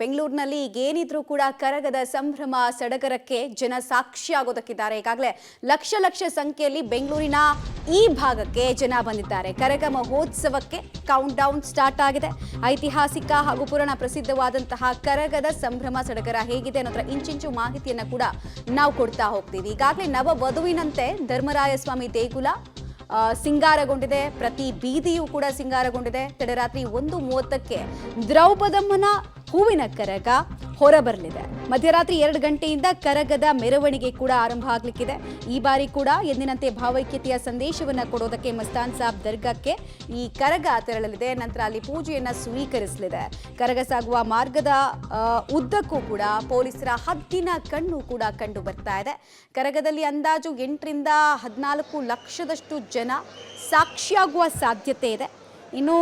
ಬೆಂಗಳೂರಿನಲ್ಲಿ ಏನಿದ್ರೂ ಕೂಡ ಕರಗದ ಸಂಭ್ರಮ ಸಡಗರಕ್ಕೆ ಜನ ಸಾಕ್ಷಿಯಾಗೋದಕ್ಕಿದ್ದಾರೆ. ಈಗಾಗಲೇ ಲಕ್ಷ ಲಕ್ಷ ಸಂಖ್ಯೆಯಲ್ಲಿ ಬೆಂಗಳೂರಿನ ಈ ಭಾಗಕ್ಕೆ ಜನ ಬಂದಿದ್ದಾರೆ. ಕರಗ ಮಹೋತ್ಸವಕ್ಕೆ ಕೌಂಟ್ ಡೌನ್ ಸ್ಟಾರ್ಟ್ ಆಗಿದೆ. ಐತಿಹಾಸಿಕ ಹಾಗೂ ಪುರಾಣ ಪ್ರಸಿದ್ಧವಾದಂತಹ ಕರಗದ ಸಂಭ್ರಮ ಸಡಗರ ಹೇಗಿದೆ ಅನ್ನೋದರ ಇಂಚಿಂಚು ಮಾಹಿತಿಯನ್ನು ಕೂಡ ನಾವು ಕೊಡ್ತಾ ಹೋಗ್ತೀವಿ. ಈಗಾಗಲೇ ನವ ವಧುವಿನಂತೆ ಧರ್ಮರಾಯಸ್ವಾಮಿ ದೇಗುಲ ಸಿಂಗಾರಗೊಂಡಿದೆ. ಪ್ರತಿ ಬೀದಿಯೂ ಕೂಡ ಸಿಂಗಾರಗೊಂಡಿದೆ. ತಡರಾತ್ರಿ 1:30ಕ್ಕೆ ದ್ರೌಪದಮ್ಮನ ಹೂವಿನ ಕರಗ ಹೊರಬರಲಿದೆ. ಮಧ್ಯರಾತ್ರಿ 2 ಗಂಟೆಯಿಂದ ಕರಗದ ಮೆರವಣಿಗೆ ಕೂಡ ಆರಂಭ ಆಗಲಿಕ್ಕಿದೆ. ಈ ಬಾರಿ ಕೂಡ ಎಂದಿನಂತೆ ಭಾವೈಕ್ಯತೆಯ ಸಂದೇಶವನ್ನು ಕೊಡೋದಕ್ಕೆ ಮಸ್ತಾನ್ ಸಾಬ್ ದರ್ಗಾಕ್ಕೆ ಈ ಕರಗ ತೆರಳಲಿದೆ. ನಂತರ ಅಲ್ಲಿ ಪೂಜೆಯನ್ನು ಸ್ವೀಕರಿಸಲಿದೆ. ಕರಗ ಸಾಗುವ ಮಾರ್ಗದ ಉದ್ದಕ್ಕೂ ಕೂಡ ಪೊಲೀಸರ ಹದ್ದಿನ ಕಣ್ಣು ಕೂಡ ಕಂಡು ಬರ್ತಾ ಇದೆ. ಕರಗದಲ್ಲಿ ಅಂದಾಜು 8 ರಿಂದ 14 ಲಕ್ಷದಷ್ಟು ಜನ ಸಾಕ್ಷಿಯಾಗುವ ಸಾಧ್ಯತೆ ಇದೆ. ಇನ್ನು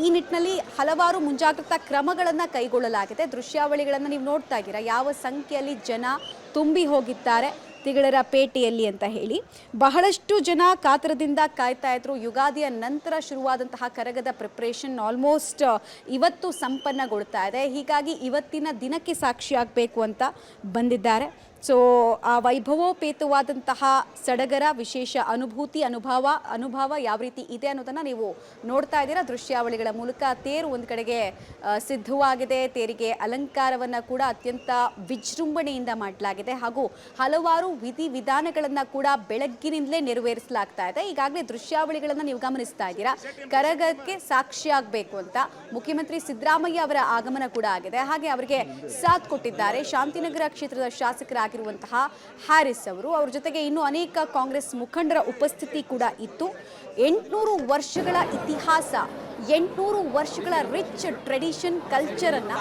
ಈ ನಿಟ್ಟಿನಲ್ಲಿ ಹಲವಾರು ಮುಂಜಾಗ್ರತಾ ಕ್ರಮಗಳನ್ನು ಕೈಗೊಳ್ಳಲಾಗಿದೆ. ದೃಶ್ಯಾವಳಿಗಳನ್ನು ನೀವು ನೋಡ್ತಾ ಇದ್ದೀರಾ, ಯಾವ ಸಂಖ್ಯೆಯಲ್ಲಿ ಜನ ತುಂಬಿ ಹೋಗಿದ್ದಾರೆ ತಿಗಳರ ಪೇಟೆಯಲ್ಲಿ ಅಂತ ಹೇಳಿ. ಬಹಳಷ್ಟು ಜನ ಕಾತರದಿಂದ ಕಾಯ್ತಾ ಇದ್ರು. ಯುಗಾದಿಯ ನಂತರ ಶುರುವಾದಂತಹ ಕರಗದ ಪ್ರಿಪ್ರೇಷನ್ ಆಲ್ಮೋಸ್ಟ್ ಇವತ್ತು ಸಂಪನ್ನಗೊಳ್ತಾ ಇದೆ. ಹೀಗಾಗಿ ಇವತ್ತಿನ ದಿನಕ್ಕೆ ಸಾಕ್ಷಿಯಾಗಬೇಕು ಅಂತ ಬಂದಿದ್ದಾರೆ. ಸೊ ಆ ವೈಭವೋಪೇತವಾದಂತಹ ಸಡಗರ, ವಿಶೇಷ ಅನುಭವ ಯಾವ ರೀತಿ ಇದೆ ಅನ್ನೋದನ್ನು ನೀವು ನೋಡ್ತಾ ಇದ್ದೀರಾ ದೃಶ್ಯಾವಳಿಗಳ ಮೂಲಕ. ತೇರು ಒಂದು ಕಡೆಗೆ ಸಿದ್ಧವಾಗಿದೆ. ತೇರಿಗೆ ಅಲಂಕಾರವನ್ನು ಕೂಡ ಅತ್ಯಂತ ವಿಜೃಂಭಣೆಯಿಂದ ಮಾಡಲಾಗಿದೆ ಹಾಗೂ ಹಲವಾರು ವಿಧಿವಿಧಾನಗಳನ್ನು ಕೂಡ ಬೆಳಗ್ಗಿನಿಂದಲೇ ನೆರವೇರಿಸಲಾಗ್ತಾ ಇದೆ. ಈಗಾಗಲೇ ದೃಶ್ಯಾವಳಿಗಳನ್ನು ನೀವು ಗಮನಿಸ್ತಾ ಇದ್ದೀರಾ. ಕರಗಕ್ಕೆ ಸಾಕ್ಷಿಯಾಗಬೇಕು ಅಂತ ಮುಖ್ಯಮಂತ್ರಿ ಸಿದ್ದರಾಮಯ್ಯ ಅವರ ಆಗಮನ ಕೂಡ ಆಗಿದೆ. ಹಾಗೆ ಅವರಿಗೆ ಸಾಥ್ ಕೊಟ್ಟಿದ್ದಾರೆ ಶಾಂತಿನಗರ ಕ್ಷೇತ್ರದ ಶಾಸಕರಾಗಿರುವಂತಹ ಹ್ಯಾರಿಸ್ ಅವರು. ಅವ್ರ ಜೊತೆಗೆ ಇನ್ನೂ ಅನೇಕ ಕಾಂಗ್ರೆಸ್ ಮುಖಂಡರ ಉಪಸ್ಥಿತಿ ಕೂಡ ಇತ್ತು. 800 ವರ್ಷಗಳ ಇತಿಹಾಸ, 800 ವರ್ಷಗಳ ರಿಚ್ ಟ್ರೆಡಿಷನ್ ಕಲ್ಚರನ್ನು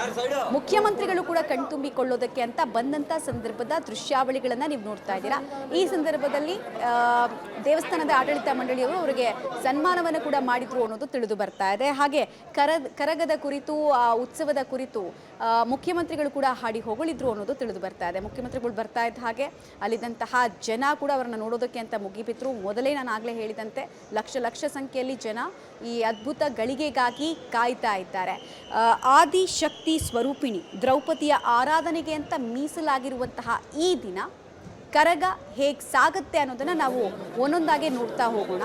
ಮುಖ್ಯಮಂತ್ರಿಗಳು ಕೂಡ ಕಣ್ತುಂಬಿಕೊಳ್ಳೋದಕ್ಕೆ ಅಂತ ಬಂದಂಥ ಸಂದರ್ಭದ ದೃಶ್ಯಾವಳಿಗಳನ್ನು ನೀವು ನೋಡ್ತಾ ಇದ್ದೀರಾ. ಈ ಸಂದರ್ಭದಲ್ಲಿ ದೇವಸ್ಥಾನದ ಆಡಳಿತ ಮಂಡಳಿಯವರು ಅವರಿಗೆ ಸನ್ಮಾನವನ್ನು ಕೂಡ ಮಾಡಿದ್ರು ಅನ್ನೋದು ತಿಳಿದು ಬರ್ತಾ ಇದೆ. ಹಾಗೆ ಕರಗದ ಕುರಿತು, ಉತ್ಸವದ ಕುರಿತು ಮುಖ್ಯಮಂತ್ರಿಗಳು ಕೂಡ ಹಾಡಿ ಹೊಗಳಿದ್ರು ಅನ್ನೋದು ತಿಳಿದು ಬರ್ತಾ ಇದೆ. ಮುಖ್ಯಮಂತ್ರಿಗಳು ಬರ್ತಾ ಇದ್ದ ಹಾಗೆ ಅಲ್ಲಿದ್ದಂತಹ ಜನ ಕೂಡ ಅವರನ್ನು ನೋಡೋದಕ್ಕೆ ಅಂತ ಮುಗಿಬಿದ್ರು. ಮೊದಲೇ ನಾನು ಆಗಲೇ ಹೇಳಿದಂತೆ ಲಕ್ಷ ಸಂಖ್ಯೆಯಲ್ಲಿ ಜನ ಈ ಅದ್ಭುತ ಗಳಿಗೆಗಾಗಿ ಕಾಯ್ತಾ ಇದ್ದಾರೆ. ಆದಿಶಕ್ತಿ ಸ್ವರೂಪಿಣಿ ದ್ರೌಪದಿಯ ಆರಾಧನೆಗೆ ಅಂತ ಮೀಸಲಾಗಿರುವಂತಹ ಈ ದಿನ ಕರಗ ಹೇಗೆ ಸಾಗುತ್ತೆ ಅನ್ನೋದನ್ನು ನಾವು ಒಂದೊಂದಾಗೆ ನೋಡ್ತಾ ಹೋಗೋಣ.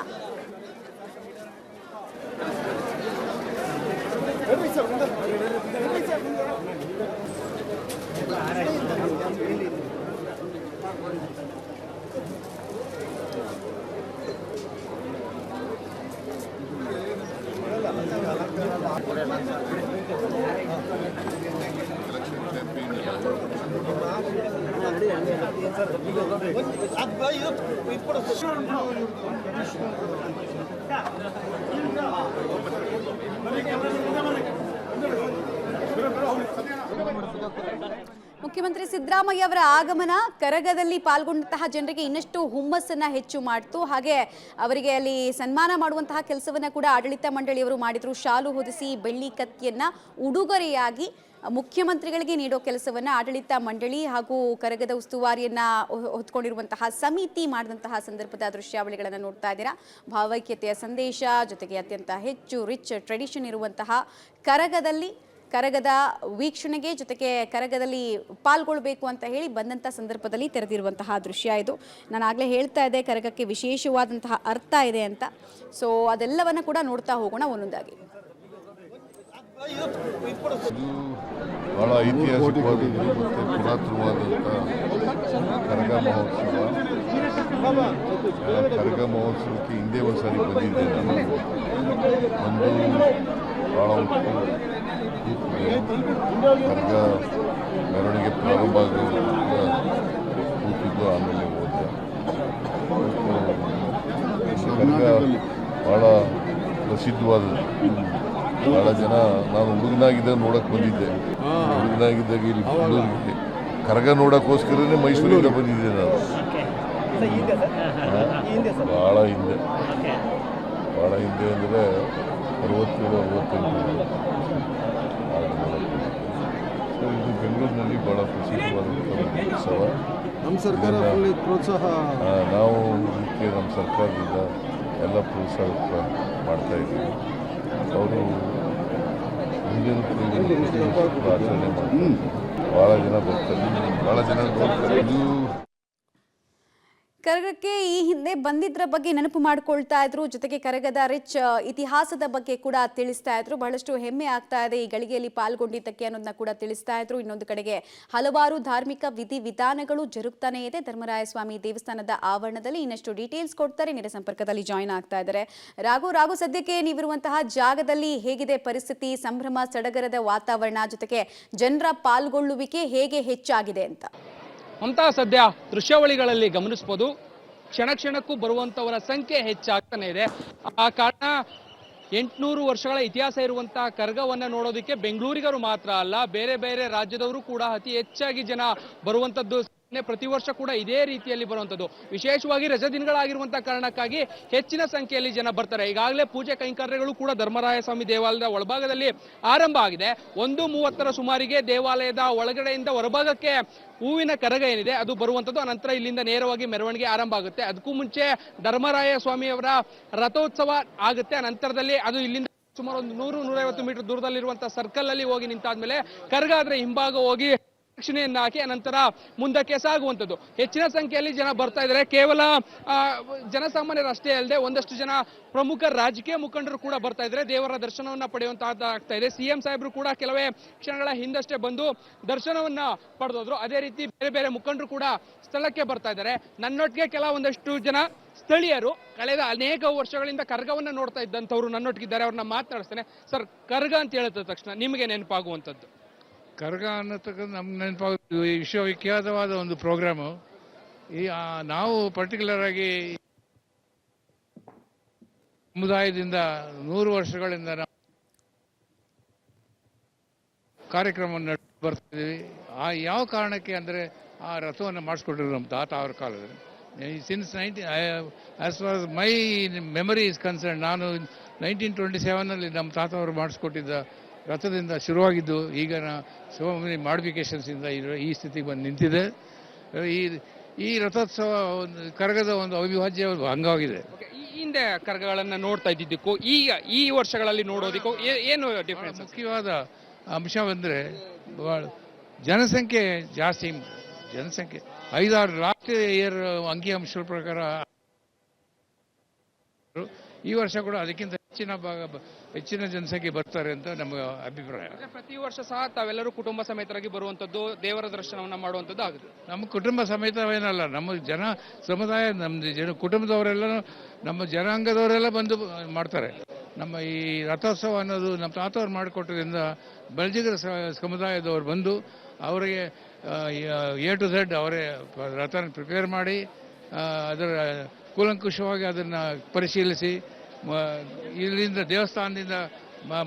ಮುಖ್ಯಮಂತ್ರಿ ಸಿದ್ದರಾಮಯ್ಯ ಅವರ ಆಗಮನ ಕರಗದಲ್ಲಿ ಪಾಲ್ಗೊಂಡಂತಹ ಜನರಿಗೆ ಇನ್ನಷ್ಟು ಹುಮ್ಮಸ್ಸನ್ನ ಹೆಚ್ಚು ಮಾಡಿತು. ಹಾಗೆ ಅವರಿಗೆ ಅಲ್ಲಿ ಸನ್ಮಾನ ಮಾಡುವಂತಹ ಕೆಲಸವನ್ನ ಕೂಡ ಆಡಳಿತ ಮಂಡಳಿಯವರು ಮಾಡಿದ್ರು. ಶಾಲು ಹೊದಿಸಿ ಬೆಳ್ಳಿ ಕತ್ತಿಯನ್ನ ಉಡುಗೊರೆಯಾಗಿ ಮುಖ್ಯಮಂತ್ರಿಗಳಿಗೆ ನೀಡೋ ಕೆಲಸವನ್ನ ಆಡಳಿತ ಮಂಡಳಿ ಹಾಗೂ ಕರಗದ ಉಸ್ತುವಾರಿಯನ್ನ ಹೊತ್ಕೊಂಡಿರುವಂತಹ ಸಮಿತಿ ಮಾಡಿದಂತಹ ಸಂದರ್ಭದ ದೃಶ್ಯಾವಳಿಗಳನ್ನು ನೋಡ್ತಾ ಇದ್ದೀರಾ. ಭಾವೈಕ್ಯತೆಯ ಸಂದೇಶ ಜೊತೆಗೆ ಅತ್ಯಂತ ಹೆಚ್ಚು ರಿಚ್ ಟ್ರೆಡಿಷನ್ ಇರುವಂತಹ ಕರಗದ ವೀಕ್ಷಣೆಗೆ ಜೊತೆಗೆ ಕರಗದಲ್ಲಿ ಪಾಲ್ಗೊಳ್ಬೇಕು ಅಂತ ಹೇಳಿ ಬಂದಂಥ ಸಂದರ್ಭದಲ್ಲಿ ತೆರೆದಿರುವಂತಹ ದೃಶ್ಯ ಇದು. ನಾನು ಆಗಲೇ ಹೇಳ್ತಾ ಇದ್ದೆ ಕರಗಕ್ಕೆ ವಿಶೇಷವಾದಂತಹ ಅರ್ಥ ಇದೆ ಅಂತ. ಸೊ ಅದೆಲ್ಲವನ್ನು ಕೂಡ ನೋಡ್ತಾ ಹೋಗೋಣ ಒಂದೊಂದಾಗಿ. ಬಹಳ ಐತಿಹಾಸಿಕವಾದದ್ದು ಮತ್ತು ಪುರಾತನವಾದಂಥ ಕರಗ ಮಹೋತ್ಸವ. ಕರಗ ಮಹೋತ್ಸವಕ್ಕೆ ಹಿಂದೆ ಒಂದು ಸಾರಿ ಬಂದಿದ್ದೆ ನಾನು. ಭಾಳ ಕರಗ ಮೆರವಣಿಗೆ ಪ್ರಾರಂಭ ಆಗೋದು ಕೂತಿದ್ದು, ಆಮೇಲೆ ಹೋದೆ. ಕರಗ ಭಾಳ ಪ್ರಸಿದ್ಧವಾದದ್ದು. ಭಾಳ ಜನ, ನಾನು ಹುಡುಗನಾಗಿದ್ದಾಗ ನೋಡೋಕೆ ಬಂದಿದ್ದೆ. ಹುಡುಗನಾಗಿದ್ದಾಗ ಇಲ್ಲಿ ಬೆಂಗಳೂರಿಗೆ ಕರಗ ನೋಡೋಕ್ಕೋಸ್ಕರನೇ ಮೈಸೂರಿಂದ ಬಂದಿದ್ದೆ ನಾನು. ಭಾಳ ಹಿಂದೆ ಅಂದರೆ 67-68 ಸೊ ಇದು ಬೆಂಗಳೂರಿನಲ್ಲಿ ಭಾಳ ಪ್ರಸಿದ್ಧವಾದಂಥ ಉತ್ಸವ. ನಮ್ಮ ಸರ್ಕಾರ ಪ್ರೋತ್ಸಾಹ, ನಾವು ಇದಕ್ಕೆ ನಮ್ಮ ಸರ್ಕಾರದಿಂದ ಎಲ್ಲ ಪ್ರೋತ್ಸಾಹ ಮಾಡ್ತಾಯಿದ್ದೀವಿ. ಅವರು ಹಿಂದಿನ ಪೀಳಿಗೆ ಆಚರಣೆ ಮಾಡ್ತಾರೆ. ಭಾಳ ಜನ ಬರ್ತಾರೆ, ಭಾಳ ಜನ ನೋಡ್ತಾರೆ. ಇದು ಕರಗಕ್ಕೆ ಈ ಹಿಂದೆ ಬಂದಿದ್ರ ಬಗ್ಗೆ ನೆನಪು ಮಾಡ್ಕೊಳ್ತಾ ಇದ್ರು, ಜೊತೆಗೆ ಕರಗದ ರಿಚ್ ಇತಿಹಾಸದ ಬಗ್ಗೆ ಕೂಡ ತಿಳಿಸ್ತಾ ಇದ್ರು. ಬಹಳಷ್ಟು ಹೆಮ್ಮೆ ಆಗ್ತಾ ಇದೆ ಈ ಗಳಿಗೆಯಲ್ಲಿ ಪಾಲ್ಗೊಂಡಿದ್ದಕ್ಕೆ ಅನ್ನೋದನ್ನ ಕೂಡ ತಿಳಿಸ್ತಾ ಇದ್ರು. ಇನ್ನೊಂದು ಕಡೆಗೆ ಹಲವಾರು ಧಾರ್ಮಿಕ ವಿಧಿವಿಧಾನಗಳು ಜರುಗ್ತಾನೆ ಇದೆ ಧರ್ಮರಾಯ ಸ್ವಾಮಿ ದೇವಸ್ಥಾನದ ಆವರಣದಲ್ಲಿ. ಇನ್ನಷ್ಟು ಡೀಟೇಲ್ಸ್ ಕೊಡ್ತಾರೆ, ನೇರ ಸಂಪರ್ಕದಲ್ಲಿ ಜಾಯಿನ್ ಆಗ್ತಾ ಇದ್ದಾರೆ ರಾಘು. ಸದ್ಯಕ್ಕೆ ನೀವಿರುವಂತಹ ಜಾಗದಲ್ಲಿ ಹೇಗಿದೆ ಪರಿಸ್ಥಿತಿ, ಸಂಭ್ರಮ ಸಡಗರದ ವಾತಾವರಣ, ಜೊತೆಗೆ ಜನರ ಪಾಲ್ಗೊಳ್ಳುವಿಕೆ ಹೇಗೆ ಹೆಚ್ಚಾಗಿದೆ ಅಂತ? ಅಂತ ಸದ್ಯ ದೃಶ್ಯಾವಳಿಗಳಲ್ಲಿ ಗಮನಿಸಬಹುದು, ಕ್ಷಣ ಕ್ಷಣಕ್ಕೂ ಬರುವಂತವರ ಸಂಖ್ಯೆ ಹೆಚ್ಚಾಗ್ತಾನೆ ಇದೆ. ಆ ಕಾರಣ 800 ವರ್ಷಗಳ ಇತಿಹಾಸ ಇರುವಂತಹ ಕರಗವನ್ನ ನೋಡೋದಕ್ಕೆ ಬೆಂಗಳೂರಿಗರು ಮಾತ್ರ ಅಲ್ಲ, ಬೇರೆ ಬೇರೆ ರಾಜ್ಯದವರು ಕೂಡ ಅತಿ ಹೆಚ್ಚಾಗಿ ಜನ ಬರುವಂತದ್ದು ಪ್ರತಿ ವರ್ಷ ಕೂಡ ಇದೇ ರೀತಿಯಲ್ಲಿ ಬರುವಂತದ್ದು. ವಿಶೇಷವಾಗಿ ರಜಾ ದಿನಗಳಾಗಿರುವಂತಹ ಕಾರಣಕ್ಕಾಗಿ ಹೆಚ್ಚಿನ ಸಂಖ್ಯೆಯಲ್ಲಿ ಜನ ಬರ್ತಾರೆ. ಈಗಾಗಲೇ ಪೂಜೆ ಕೈಂಕರ್ಯಗಳು ಕೂಡ ಧರ್ಮರಾಯ ಸ್ವಾಮಿ ದೇವಾಲಯದ ಒಳಭಾಗದಲ್ಲಿ ಆರಂಭ ಆಗಿದೆ. 1:30 ಸುಮಾರಿಗೆ ದೇವಾಲಯದ ಒಳಗಡೆಯಿಂದ ಹೊರಭಾಗಕ್ಕೆ ಹೂವಿನ ಕರಗ ಏನಿದೆ ಅದು ಬರುವಂತದ್ದು. ಅನಂತರ ಇಲ್ಲಿಂದ ನೇರವಾಗಿ ಮೆರವಣಿಗೆ ಆರಂಭ ಆಗುತ್ತೆ. ಅದಕ್ಕೂ ಮುಂಚೆ ಧರ್ಮರಾಯ ಸ್ವಾಮಿಯವರ ರಥೋತ್ಸವ ಆಗುತ್ತೆ. ಅನಂತರದಲ್ಲಿ ಅದು ಇಲ್ಲಿಂದ ಸುಮಾರು 100-150 ಮೀಟರ್ ದೂರದಲ್ಲಿರುವಂತಹ ಸರ್ಕಲ್ ಅಲ್ಲಿ ಹೋಗಿ ನಿಂತಾದ್ಮೇಲೆ ಕರಗ ಆದ್ರೆ ಹಿಂಭಾಗ ಹೋಗಿ ದಕ್ಷಿಣೆಯನ್ನ ಹಾಕಿ ಅನಂತರ ಮುಂದಕ್ಕೆ ಸಾಗುವಂಥದ್ದು. ಹೆಚ್ಚಿನ ಸಂಖ್ಯೆಯಲ್ಲಿ ಜನ ಬರ್ತಾ ಇದ್ದಾರೆ. ಕೇವಲ ಜನಸಾಮಾನ್ಯರಷ್ಟೇ ಅಲ್ಲದೆ ಒಂದಷ್ಟು ಜನ ಪ್ರಮುಖ ರಾಜಕೀಯ ಮುಖಂಡರು ಕೂಡ ಬರ್ತಾ ಇದ್ದಾರೆ, ದೇವರ ದರ್ಶನವನ್ನ ಪಡೆಯುವಂತಾಗ್ತಾ ಇದೆ. ಸಿಎಂ ಸಾಹೇಬರು ಕೂಡ ಕೆಲವೇ ಕ್ಷಣಗಳ ಹಿಂದಷ್ಟೇ ಬಂದು ದರ್ಶನವನ್ನ ಪಡೆದೋದ್ರು. ಅದೇ ರೀತಿ ಬೇರೆ ಬೇರೆ ಮುಖಂಡರು ಕೂಡ ಸ್ಥಳಕ್ಕೆ ಬರ್ತಾ ಇದ್ದಾರೆ. ನನ್ನೊಟ್ಟಿಗೆ ಕೆಲವೊಂದಷ್ಟು ಜನ ಸ್ಥಳೀಯರು ಕಳೆದ ಅನೇಕ ವರ್ಷಗಳಿಂದ ಕರ್ಗವನ್ನ ನೋಡ್ತಾ ಇದ್ದಂಥವ್ರು ನನ್ನೊಟ್ಟಿಗಿದ್ದಾರೆ, ಅವ್ರನ್ನ ಮಾತನಾಡಿಸ್ತೇನೆ. ಸರ್, ಕರ್ಗ ಅಂತ ಹೇಳಿದ ತಕ್ಷಣ ನಿಮಗೆ ನೆನಪಾಗುವಂಥದ್ದು? ಕರಗ ಅನ್ನತಕ್ಕಂಥ ನಮ್ಗೆ ನೆನಪಾಗುತ್ತೆ ವಿಶ್ವವಿಖ್ಯಾತವಾದ ಒಂದು ಪ್ರೋಗ್ರಾಮು. ನಾವು ಪರ್ಟಿಕ್ಯುಲರ್ ಆಗಿ ಸಮುದಾಯದಿಂದ 100 ವರ್ಷಗಳಿಂದ ನಾವು ಕಾರ್ಯಕ್ರಮವನ್ನು ಬರ್ತಿದ್ದೀವಿ. ಯಾವ ಕಾರಣಕ್ಕೆ ಅಂದರೆ ಆ ರಥವನ್ನು ಮಾಡಿಸ್ಕೊಟ್ಟಿದ್ರು ನಮ್ಮ ತಾತ ಅವ್ರ ಕಾಲದಲ್ಲಿ. Since as for as my memory is concern, ನಾನು 1927 ನಮ್ಮ ತಾತ ಅವರು ಮಾಡಿಸ್ಕೊಟ್ಟಿದ್ದ ರಥದಿಂದ ಶುರುವಾಗಿದ್ದು ಈಗ ಸೋ ಮೆನಿ ಮಾಡಿಫಿಕೇಶನ್ಸಿಂದ ಈ ಸ್ಥಿತಿಗೆ ಬಂದು ನಿಂತಿದೆ. ಈ ರಥೋತ್ಸವ ಒಂದು ಕರಗದ ಒಂದು ಅವಿಭಾಜ್ಯ ಅಂಗವಾಗಿದೆ. ಈ ಹಿಂದೆ ಕರಗಗಳನ್ನ ನೋಡ್ತಾ ಇದ್ದಿದ್ದಕ್ಕೂ ಈಗ ಈ ವರ್ಷಗಳಲ್ಲಿ ನೋಡೋದಕ್ಕೂ ಏನು ಡಿಫರೆನ್ಸ್? ಮುಖ್ಯವಾದ ಅಂಶವೆಂದರೆ ಜನಸಂಖ್ಯೆ ಜಾಸ್ತಿ. ಜನಸಂಖ್ಯೆ 5-6 ರಾಷ್ಟ್ರೀಯ ಅಂಕಿಅಂಶಗಳ ಪ್ರಕಾರ ಈ ವರ್ಷ ಕೂಡ ಅದಕ್ಕಿಂತ ಹೆಚ್ಚಿನ ಜನಸಂಖ್ಯೆ ಬರ್ತಾರೆ ಅಂತ ನಮ್ಮ ಅಭಿಪ್ರಾಯ. ಪ್ರತಿ ವರ್ಷ ಸಹ ತಾವೆಲ್ಲರೂ ಕುಟುಂಬ ಸಮೇತರಾಗಿ ಬರುವಂತದ್ದು, ದೇವರ ದರ್ಶನವನ್ನ ಮಾಡುವಂತದ್ದು ಆಗುತ್ತೆ. ನಮ್ಮ ಕುಟುಂಬ ಸಮೇತವೇನಲ್ಲ, ನಮ್ಮ ಜನ ಸಮುದಾಯ, ನಮ್ಮ ಕುಟುಂಬದವರೆಲ್ಲ, ನಮ್ಮ ಜನಾಂಗದವರೆಲ್ಲ ಬಂದು ಮಾಡ್ತಾರೆ. ನಮ್ಮ ಈ ರಥೋತ್ಸವ ಅನ್ನೋದು ನಮ್ಮ ತಾತವ್ರು ಮಾಡಿಕೊಟ್ಟದ್ರಿಂದ ಬೆಳಜಿಗರ ಸಮುದಾಯದವರು ಬಂದು ಅವರಿಗೆ A to Z ಅವರೇ ರಥನ ಪ್ರಿಪೇರ್ ಮಾಡಿ ಅದರ ಕೂಲಂಕುಷವಾಗಿ ಅದನ್ನು ಪರಿಶೀಲಿಸಿ ಇಲ್ಲಿಂದ ದೇವಸ್ಥಾನದಿಂದ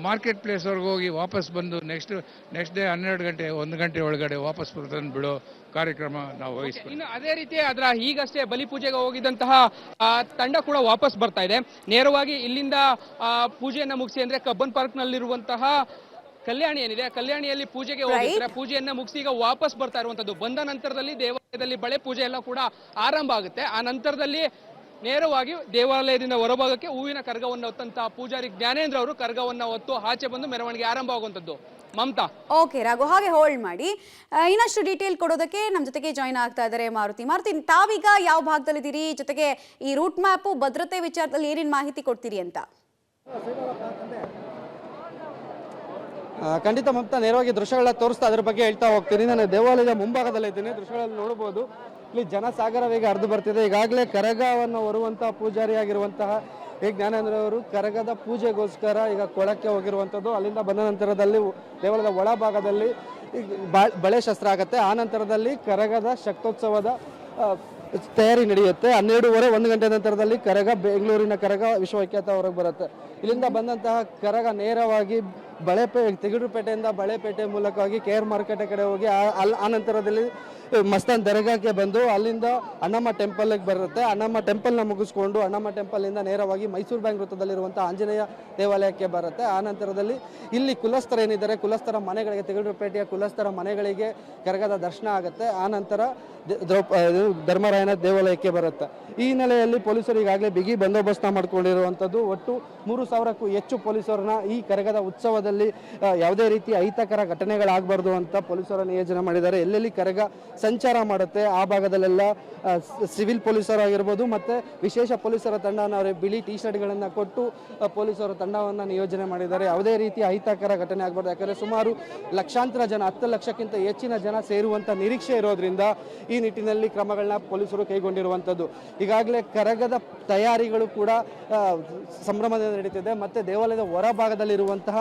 ಮಾರ್ಕೆಟ್ ಪ್ಲೇಸ್ವರೆಗೆ ಹೋಗಿ ವಾಪಸ್ ಬಂದು ನೆಕ್ಸ್ಟ್ ಡೇ 12 ಗಂಟೆ 1 ಗಂಟೆ ಒಳಗಡೆ ವಾಪಸ್ ತಂದು ಬಿಡೋ ಕಾರ್ಯಕ್ರಮ ನಾವು ವಹಿಸ್ತೀವಿ. ಇನ್ನು ಅದೇ ರೀತಿ ಅದರ ಈಗಷ್ಟೇ ಬಲಿಪೂಜೆಗೆ ಹೋಗಿದಂತಹ ತಂಡ ಕೂಡ ವಾಪಸ್ ಬರ್ತಾ ಇದೆ. ನೇರವಾಗಿ ಇಲ್ಲಿಂದ ಪೂಜೆಯನ್ನ ಮುಗಿಸಿ ಅಂದ್ರೆ ಕಬ್ಬನ್ ಪಾರ್ಕ್ ನಲ್ಲಿರುವಂತಹ ಕಲ್ಯಾಣಿ ಏನಿದೆ, ಕಲ್ಯಾಣಿಯಲ್ಲಿ ಪೂಜೆಗೆ ಹೋಗಿದ್ರೆ ಪೂಜೆಯನ್ನ ಮುಗಿಸಿ ಈಗ ವಾಪಸ್ ಬರ್ತಾ ಇರುವಂತದ್ದು. ಬಂದ ನಂತರದಲ್ಲಿ ದೇವಾಲಯದಲ್ಲಿ ಬಳೆ ಪೂಜೆ ಎಲ್ಲ ಕೂಡ ಆರಂಭ ಆಗುತ್ತೆ. ಆ ನಂತರದಲ್ಲಿ ನೇರವಾಗಿ ದೇವಾಲಯದಿಂದ ಹೊರಭಾಗಕ್ಕೆ ಹೂವಿನ ಕರ್ಗವನ್ನು ಹೊತ್ತಂತಹ ಪೂಜಾರಿ ಜ್ಞಾನೇಂದ್ರ ಅವರು ಕರ್ಗವನ್ನ ಹೊತ್ತು ಆಚೆ ಬಂದು ಮೆರವಣಿಗೆ ಆರಂಭ ಆಗುವಂತದ್ದು. ಮಮತಾ. ಓಕೆ ರಾಘು, ಹಾಗೆ ಹೋಲ್ಡ್ ಮಾಡಿ. ಇನ್ನಷ್ಟು ಡೀಟೇಲ್ ಕೊಡೋದಕ್ಕೆ ನಮ್ಮ ಜೊತೆಗೆ ಜಾಯಿನ್ ಆಗ್ತಾ ಇದ್ದಾರೆ ಮಾರುತಿ. ತಾವೀಗ ಯಾವ ಭಾಗದಲ್ಲಿದ್ದೀರಿ, ಜೊತೆಗೆ ಈ ರೂಟ್ ಮ್ಯಾಪ್ ಭದ್ರತೆ ವಿಚಾರದಲ್ಲಿ ಏನೇನು ಮಾಹಿತಿ ಕೊಡ್ತೀರಿ ಅಂತ? ಖಂಡಿತ ಮಮತಾ, ನೇರವಾಗಿ ದೃಶ್ಯಗಳನ್ನ ತೋರಿಸ್ತಾ ಅದ್ರ ಬಗ್ಗೆ ಹೇಳ್ತಾ ಹೋಗ್ತೀನಿ. ನಾನು ದೇವಾಲಯದ ಮುಂಭಾಗದಲ್ಲಿ ಇದ್ದೀನಿ. ದೃಶ್ಯಗಳಲ್ಲಿ ನೋಡಬಹುದು, ಇಲ್ಲಿ ಜನಸಾಗರ ಬೇಗ ಹರಿದು ಬರ್ತಿದೆ. ಈಗಾಗಲೇ ಕರಗವನ್ನು ಹೊರುವಂತಹ ಪೂಜಾರಿಯಾಗಿರುವಂತಹ ಜ್ಞಾನೇಂದ್ರ ಅವರು ಕರಗದ ಪೂಜೆಗೋಸ್ಕರ ಈಗ ಕೊಳಕ್ಕೆ ಹೋಗಿರುವಂಥದ್ದು. ಅಲ್ಲಿಂದ ಬಂದ ನಂತರದಲ್ಲಿ ದೇವಾಲಯದ ಒಳಭಾಗದಲ್ಲಿ ಬಳೆ ಶಸ್ತ್ರ ಆಗುತ್ತೆ. ಆ ನಂತರದಲ್ಲಿ ಕರಗದ ಶಕ್ತೋತ್ಸವದ ತಯಾರಿ ನಡೆಯುತ್ತೆ. 12:30 1 ಗಂಟೆ ನಂತರದಲ್ಲಿ ಕರಗ, ಬೆಂಗಳೂರಿನ ಕರಗ ವಿಶ್ವವಿಖ್ಯಾತ ಹೊರಗೆ ಬರುತ್ತೆ. ಇಲ್ಲಿಂದ ಬಂದಂತಹ ಕರಗ ನೇರವಾಗಿ ತಿಗಡುಪೇಟೆಯಿಂದ ಬಳೆಪೇಟೆ ಮೂಲಕವಾಗಿ KR ಮಾರುಕಟ್ಟೆ ಕಡೆ ಹೋಗಿ ಆ ನಂತರದಲ್ಲಿ ಮಸ್ತಾನ್ ದರ್ಗಾಕ್ಕೆ ಬಂದು ಅಲ್ಲಿಂದ ಅಣ್ಣಮ್ಮ ಟೆಂಪಲ್ಗೆ ಬರುತ್ತೆ. ಅಣ್ಣಮ್ಮ ಟೆಂಪಲ್ನ ಮುಗಿಸ್ಕೊಂಡು ಅಣ್ಣಮ್ಮ ಟೆಂಪಲ್ನಿಂದ ನೇರವಾಗಿ ಮೈಸೂರು ಬ್ಯಾಂಕ್ ವೃತ್ತದಲ್ಲಿರುವಂಥ ಆಂಜನೇಯ ದೇವಾಲಯಕ್ಕೆ ಬರುತ್ತೆ. ಆ ನಂತರದಲ್ಲಿ ಇಲ್ಲಿ ಕುಲಸ್ಥರು ಏನಿದ್ದಾರೆ, ಕುಲಸ್ಥರ ಮನೆಗಳಿಗೆ, ತಿಗಡುಪೇಟೆಯ ಕುಲಸ್ಥರ ಮನೆಗಳಿಗೆ ಕರಗದ ದರ್ಶನ ಆಗುತ್ತೆ. ಆ ನಂತರ ಧರ್ಮರಾಯನ ದೇವಾಲಯಕ್ಕೆ ಬರುತ್ತೆ. ಈ ಹಿನ್ನೆಲೆಯಲ್ಲಿ ಪೊಲೀಸರು ಈಗಾಗಲೇ ಬಿಗಿ ಬಂದೋಬಸ್ತ ಮಾಡ್ಕೊಂಡಿರುವಂಥದ್ದು. ಒಟ್ಟು 3,000ಕ್ಕೂ ಹೆಚ್ಚು ಪೊಲೀಸರನ್ನ ಈ ಕರಗದ ಉತ್ಸವದ ಮುಂಭಾಗದಲ್ಲಿ ಯಾವುದೇ ರೀತಿ ಅಹಿತಕರ ಘಟನೆಗಳಾಗಬಾರ್ದು ಅಂತ ಪೊಲೀಸರು ನಿಯೋಜನೆ ಮಾಡಿದ್ದಾರೆ. ಎಲ್ಲೆಲ್ಲಿ ಕರಗ ಸಂಚಾರ ಮಾಡುತ್ತೆ ಆ ಭಾಗದಲ್ಲೆಲ್ಲ ಸಿವಿಲ್ ಪೊಲೀಸರು ಆಗಿರ್ಬೋದು ಮತ್ತು ವಿಶೇಷ ಪೊಲೀಸರ ತಂಡವನ್ನು ಅವರಿಗೆ ಬಿಳಿ ಟಿ ಶರ್ಟ್ಗಳನ್ನು ಕೊಟ್ಟು ಪೊಲೀಸರ ತಂಡವನ್ನು ನಿಯೋಜನೆ ಮಾಡಿದ್ದಾರೆ. ಯಾವುದೇ ರೀತಿ ಅಹಿತಕರ ಘಟನೆ ಆಗಬಾರ್ದು. ಯಾಕಂದರೆ ಸುಮಾರು ಲಕ್ಷಾಂತರ ಜನ, 10 ಲಕ್ಷಕ್ಕಿಂತ ಹೆಚ್ಚಿನ ಜನ ಸೇರುವಂಥ ನಿರೀಕ್ಷೆ ಇರೋದ್ರಿಂದ ಈ ನಿಟ್ಟಿನಲ್ಲಿ ಕ್ರಮಗಳನ್ನ ಪೊಲೀಸರು ಕೈಗೊಂಡಿರುವಂಥದ್ದು. ಈಗಾಗಲೇ ಕರಗದ ತಯಾರಿಗಳು ಕೂಡ ಸಂಭ್ರಮದಿಂದ ನಡೀತಿದೆ. ಮತ್ತು ದೇವಾಲಯದ ಹೊರಭಾಗದಲ್ಲಿರುವಂತಹ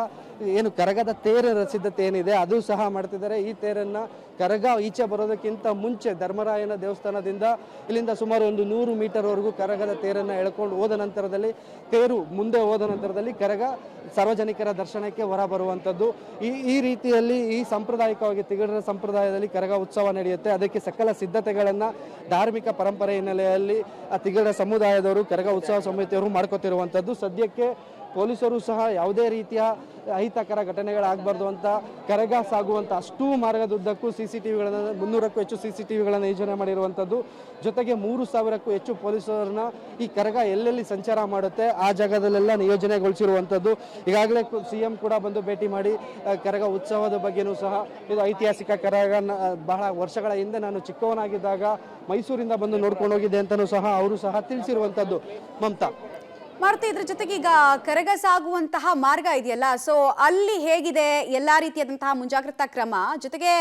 ಏನು ಕರಗದ ತೇರಿನ ಸಿದ್ಧತೆ ಏನಿದೆ ಅದು ಸಹ ಮಾಡ್ತಿದ್ದಾರೆ. ಈ ತೇರನ್ನು ಕರಗ ಈಚೆ ಬರೋದಕ್ಕಿಂತ ಮುಂಚೆ ಧರ್ಮರಾಯನ ದೇವಸ್ಥಾನದಿಂದ ಇಲ್ಲಿಂದ ಸುಮಾರು ಒಂದು 100 ಮೀಟರ್ವರೆಗೂ ಕರಗದ ತೇರನ್ನು ಎಳ್ಕೊಂಡು ಹೋದ ನಂತರದಲ್ಲಿ ತೇರು ಮುಂದೆ ಹೋದ ನಂತರದಲ್ಲಿ ಕರಗ ಸಾರ್ವಜನಿಕರ ದರ್ಶನಕ್ಕೆ ಹೊರ ಬರುವಂಥದ್ದು. ಈ ರೀತಿಯಲ್ಲಿ ಈ ಸಾಂಪ್ರದಾಯಿಕವಾಗಿ ತಿಗಡರ ಸಂಪ್ರದಾಯದಲ್ಲಿ ಕರಗ ಉತ್ಸವ ನಡೆಯುತ್ತೆ. ಅದಕ್ಕೆ ಸಕಲ ಸಿದ್ಧತೆಗಳನ್ನು ಧಾರ್ಮಿಕ ಪರಂಪರೆ ಹಿನ್ನೆಲೆಯಲ್ಲಿ ಆ ತಿಗಡರ ಸಮುದಾಯದವರು ಕರಗ ಉತ್ಸವ ಸಮಿತಿಯವರು ಮಾಡ್ಕೋತಿರುವಂಥದ್ದು. ಸದ್ಯಕ್ಕೆ ಪೊಲೀಸರು ಸಹ ಯಾವುದೇ ರೀತಿಯ ಅಹಿತಕರ ಘಟನೆಗಳಾಗಬಾರ್ದು ಅಂತ ಕರಗ ಸಾಗುವಂಥ ಅಷ್ಟೂ ಮಾರ್ಗದುದ್ದಕ್ಕೂ CCTVಗಳನ್ನು 300ಕ್ಕೂ ಹೆಚ್ಚು CCTVಗಳನ್ನು ಯೋಜನೆ ಮಾಡಿರುವಂಥದ್ದು. ಜೊತೆಗೆ 3000ಕ್ಕೂ ಹೆಚ್ಚು ಪೊಲೀಸರನ್ನ ಈ ಕರಗ ಎಲ್ಲೆಲ್ಲಿ ಸಂಚಾರ ಮಾಡುತ್ತೆ ಆ ಜಾಗದಲ್ಲೆಲ್ಲ ನಿಯೋಜನೆಗೊಳಿಸಿರುವಂಥದ್ದು. ಈಗಾಗಲೇ CM ಕೂಡ ಬಂದು ಭೇಟಿ ಮಾಡಿ ಕರಗ ಉತ್ಸವದ ಬಗ್ಗೆನೂ ಸಹ ಇದು ಐತಿಹಾಸಿಕ ಕರಗ, ಬಹಳ ವರ್ಷಗಳ ಹಿಂದೆ ನಾನು ಚಿಕ್ಕವನಾಗಿದ್ದಾಗ ಮೈಸೂರಿಂದ ಬಂದು ನೋಡ್ಕೊಂಡು ಹೋಗಿದ್ದೆ ಅಂತಲೂ ಸಹ ಅವರು ಸಹ ತಿಳಿಸಿರುವಂಥದ್ದು. ಮಮತಾ, ಮಾರುತಿ, ಇದ್ರ ಜೊತೆಗೆ ಈಗ ಕರಗ ಸಾಗುವಂತಹ ಮಾರ್ಗ ಇದೆಯಲ್ಲ, ಸೊ ಅಲ್ಲಿ ಹೇಗಿದೆ ಎಲ್ಲಾ ರೀತಿಯಾದಂತಹ ಮುಂಜಾಗ್ರತಾ ಕ್ರಮ? ಜೊತೆಗೆ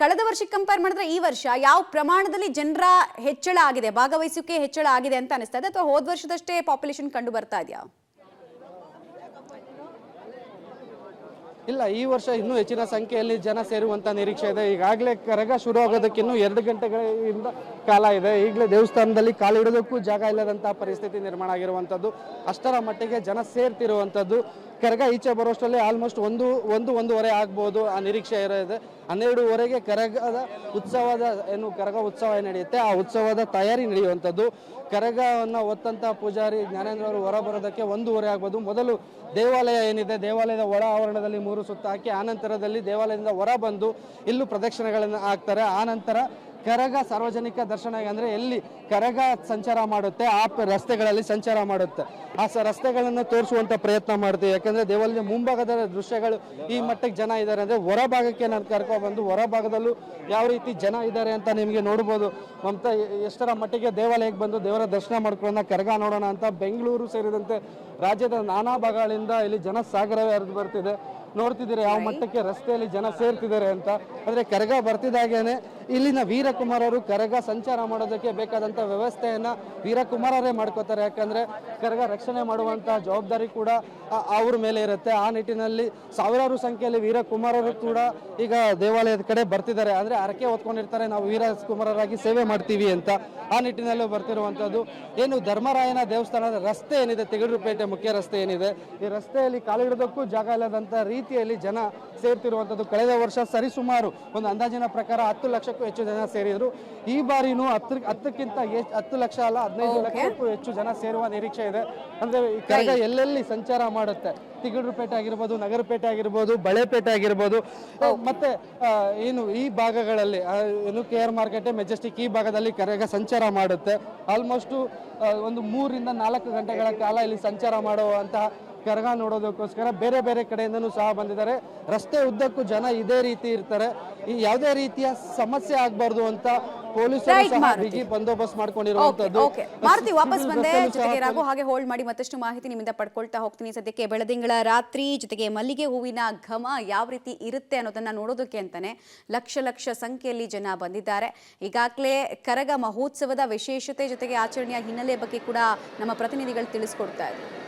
ಕಳೆದ ವರ್ಷಕ್ಕೆ ಕಂಪೇರ್ ಮಾಡಿದ್ರೆ ಈ ವರ್ಷ ಯಾವ ಪ್ರಮಾಣದಲ್ಲಿ ಜನರ ಹೆಚ್ಚಳ ಆಗಿದೆ, ಭಾಗವಹಿಸುವಿಕೆ ಹೆಚ್ಚಳ ಆಗಿದೆ ಅಂತ ಅನಿಸ್ತಾ ಇದೆ, ಅಥವಾ ಹೋದ ವರ್ಷದಷ್ಟೇ ಪಾಪ್ಯುಲೇಷನ್ ಕಂಡು ಬರ್ತಾ ಇದೆಯಾ? ಇಲ್ಲ, ಈ ವರ್ಷ ಇನ್ನೂ ಹೆಚ್ಚಿನ ಸಂಖ್ಯೆಯಲ್ಲಿ ಜನ ಸೇರುವಂಥ ನಿರೀಕ್ಷೆ ಇದೆ. ಈಗಾಗಲೇ ಕರಗ ಶುರು ಆಗೋದಕ್ಕೆ ಇನ್ನೂ 2 ಗಂಟೆಗಳಿಂದ ಕಾಲ ಇದೆ. ಈಗಲೇ ದೇವಸ್ಥಾನದಲ್ಲಿ ಕಾಲಿಡೋದಕ್ಕೂ ಜಾಗ ಇಲ್ಲದಂತಹ ಪರಿಸ್ಥಿತಿ ನಿರ್ಮಾಣ ಆಗಿರುವಂಥದ್ದು. ಅಷ್ಟರ ಮಟ್ಟಿಗೆ ಜನ ಸೇರ್ತಿರುವಂಥದ್ದು. ಕರಗ ಈಚೆ ಬರೋಷ್ಟರಲ್ಲಿ ಆಲ್ಮೋಸ್ಟ್ 1-1:30 ಆಗ್ಬೋದು ಆ ನಿರೀಕ್ಷೆ ಇರೋದೆ. 12:30ಗೆ ಕರಗದ ಉತ್ಸವದ ಕರಗ ಉತ್ಸವ ನಡೆಯುತ್ತೆ, ಆ ಉತ್ಸವದ ತಯಾರಿ ನಡೆಯುವಂಥದ್ದು. ಕರಗವನ್ನು ಹೊತ್ತಂಥ ಪೂಜಾರಿ ಜ್ಞಾನೇಂದ್ರ ಅವರು ಹೊರ ಬರೋದಕ್ಕೆ 1:30 ಆಗ್ಬೋದು. ಮೊದಲು ದೇವಾಲಯ ಏನಿದೆ, ದೇವಾಲಯದ ಒಳ ಆವರಣದಲ್ಲಿ 3 ಸುತ್ತ ಹಾಕಿ ಆನಂತರದಲ್ಲಿ ದೇವಾಲಯದಿಂದ ಹೊರ ಬಂದು ಇಲ್ಲೂ ಪ್ರದಕ್ಷಿಣೆಗಳನ್ನು ಹಾಕ್ತಾರೆ. ಆನಂತರ ಕರಗ ಸಾರ್ವಜನಿಕ ದರ್ಶನ ಅಂದರೆ ಎಲ್ಲಿ ಕರಗ ಸಂಚಾರ ಮಾಡುತ್ತೆ ಆ ರಸ್ತೆಗಳಲ್ಲಿ ಸಂಚಾರ ಮಾಡುತ್ತೆ. ಆ ರಸ್ತೆಗಳನ್ನು ತೋರಿಸುವಂಥ ಪ್ರಯತ್ನ ಮಾಡ್ತೀವಿ. ಯಾಕಂದರೆ ದೇವಾಲಯದ ಮುಂಭಾಗದ ದೃಶ್ಯಗಳು ಈ ಮಟ್ಟಕ್ಕೆ ಜನ ಇದ್ದಾರೆ ಅಂದರೆ ಹೊರಭಾಗಕ್ಕೆ ನಾನು ಕರ್ಕೊಬಂದು ಹೊರಭಾಗದಲ್ಲೂ ಯಾವ ರೀತಿ ಜನ ಇದ್ದಾರೆ ಅಂತ ನಿಮಗೆ ನೋಡ್ಬೋದು. ಮಮತಾ, ಎಷ್ಟರ ಮಟ್ಟಿಗೆ ದೇವಾಲಯಕ್ಕೆ ಬಂದು ದೇವರ ದರ್ಶನ ಮಾಡ್ಕೊಳ್ಳೋಣ, ಕರಗ ನೋಡೋಣ ಅಂತ ಬೆಂಗಳೂರು ಸೇರಿದಂತೆ ರಾಜ್ಯದ ನಾನಾ ಭಾಗಗಳಿಂದ ಇಲ್ಲಿ ಜನ ಸಾಗರವೇ ಹರಿದು ಬರ್ತಿದೆ. ನೋಡ್ತಿದ್ದೀರಿ ಯಾವ ಮಟ್ಟಕ್ಕೆ ರಸ್ತೆಯಲ್ಲಿ ಜನ ಸೇರ್ತಿದ್ದಾರೆ ಅಂತ. ಆದರೆ ಕರಗ ಬರ್ತಿದ್ದಾಗೇನೆ ಇಲ್ಲಿನ ವೀರಕುಮಾರರು ಕರಗ ಸಂಚಾರ ಮಾಡೋದಕ್ಕೆ ಬೇಕಾದಂಥ ವ್ಯವಸ್ಥೆಯನ್ನು ವೀರಕುಮಾರರೇ ಮಾಡ್ಕೋತಾರೆ. ಯಾಕಂದರೆ ಕರಗ ರಕ್ಷಣೆ ಮಾಡುವಂಥ ಜವಾಬ್ದಾರಿ ಕೂಡ ಅವ್ರ ಮೇಲೆ ಇರುತ್ತೆ. ಆ ನಿಟ್ಟಿನಲ್ಲಿ ಸಾವಿರಾರು ಸಂಖ್ಯೆಯಲ್ಲಿ ವೀರಕುಮಾರರು ಕೂಡ ಈಗ ದೇವಾಲಯದ ಕಡೆ ಬರ್ತಿದ್ದಾರೆ. ಅಂದರೆ ಹರಕೆ ಹೊತ್ಕೊಂಡಿರ್ತಾರೆ, ನಾವು ವೀರಕುಮಾರರಾಗಿ ಸೇವೆ ಮಾಡ್ತೀವಿ ಅಂತ. ಆ ನಿಟ್ಟಿನಲ್ಲೂ ಬರ್ತಿರುವಂಥದ್ದು. ಏನು ಧರ್ಮರಾಯನ ದೇವಸ್ಥಾನದ ರಸ್ತೆ ಏನಿದೆ, ತಿಗಡೂರುಪೇಟೆ ಮುಖ್ಯ ರಸ್ತೆ ಏನಿದೆ, ಈ ರಸ್ತೆಯಲ್ಲಿ ಕಾಲಿಡೋದಕ್ಕೂ ಜಾಗ ಇಲ್ಲದಂಥ ರೀತಿಯಲ್ಲಿ ಜನ ಸೇರ್ತಿರುವಂಥದ್ದು. ಕಳೆದ ವರ್ಷ ಸರಿಸುಮಾರು ಒಂದು ಅಂದಾಜಿನ ಪ್ರಕಾರ 10 ಲಕ್ಷಕ್ಕೂ ಹೆಚ್ಚು ಜನ ಸೇರಿದ್ರು. ಈ ಬಾರಿನೂ 10 ಲಕ್ಷ ಅಲ್ಲ, 15 ಲಕ್ಷಕ್ಕೂ ಹೆಚ್ಚು ಜನ ಸೇರುವ ನಿರೀಕ್ಷೆ ಇದೆ. ಅಂದ್ರೆ ಈ ಕರಗ ಎಲ್ಲೆಲ್ಲಿ ಸಂಚಾರ ಮಾಡುತ್ತೆ, ತಿಗಡೂರುಪೇಟೆ ಆಗಿರ್ಬೋದು, ನಗರಪೇಟೆ ಆಗಿರ್ಬೋದು, ಬಳೆಪೇಟೆ ಆಗಿರ್ಬೋದು, ಮತ್ತೆ ಏನು ಈ ಭಾಗಗಳಲ್ಲಿ ಏನು KR ಮಾರ್ಕೆಟ್, ಮೆಜೆಸ್ಟಿಕ್ ಈ ಭಾಗದಲ್ಲಿ ಕರಗ ಸಂಚಾರ ಮಾಡುತ್ತೆ. ಆಲ್ಮೋಸ್ಟ್ ಒಂದು 3 ರಿಂದ 4 ಗಂಟೆಗಳ ಕಾಲ ಇಲ್ಲಿ ಸಂಚಾರ ಮಾಡುವಂತಹ ಕರಗ ನೋಡೋದಕ್ಕೋಸ್ಕರ ಬೇರೆ ಬೇರೆ ಕಡೆಯಿಂದನೂ ಸಹ ಬಂದಿದ್ದಾರೆ. ರಸ್ತೆ ಉದ್ದಕ್ಕೂ ಜನ ಇದೇ ರೀತಿ ಇರ್ತಾರೆ. ಈ ಯಾವುದೇ ರೀತಿಯ ಸಮಸ್ಯೆ ಆಗಬಾರ್ದು ಅಂತ ಪೊಲೀಸರು ಸಹ ಬಿಗಿ ಬಂದೋಬಸ್ತ್ ಮಾಡ್ಕೊಂಡಿರುವಂತದ್ದು. ಮಾರುತಿ, ವಾಪಸ್ ಬಂದೆ. ಜೊತೆಗೆ ರಾಘು, ಹಾಗೆ ಹೋಲ್ಡ್ ಮಾಡಿ, ಮತ್ತಷ್ಟು ಮಾಹಿತಿ ನಿಮ್ಮಿಂದ ಪಡ್ಕೊಳ್ತಾ ಹೋಗ್ತೀನಿ. ಸದ್ಯಕ್ಕೆ ಬೆಳದಿಂಗಳ ರಾತ್ರಿ ಜೊತೆಗೆ ಮಲ್ಲಿಗೆ ಹೂವಿನ ಘಮ ಯಾವ ರೀತಿ ಇರುತ್ತೆ ಅನ್ನೋದನ್ನ ನೋಡೋದಕ್ಕೆ ಅಂತಾನೆ ಲಕ್ಷ ಸಂಖ್ಯೆಯಲ್ಲಿ ಜನ ಬಂದಿದ್ದಾರೆ. ಈಗಾಗಲೇ ಕರಗ ಮಹೋತ್ಸವದ ವಿಶೇಷತೆ ಜೊತೆಗೆ ಆಚರಣೆಯ ಹಿನ್ನೆಲೆ ಬಗ್ಗೆ ಕೂಡ ನಮ್ಮ ಪ್ರತಿನಿಧಿಗಳು ತಿಳಿಸ್ಕೊಡ್ತಾ ಇದ್ದಾರೆ.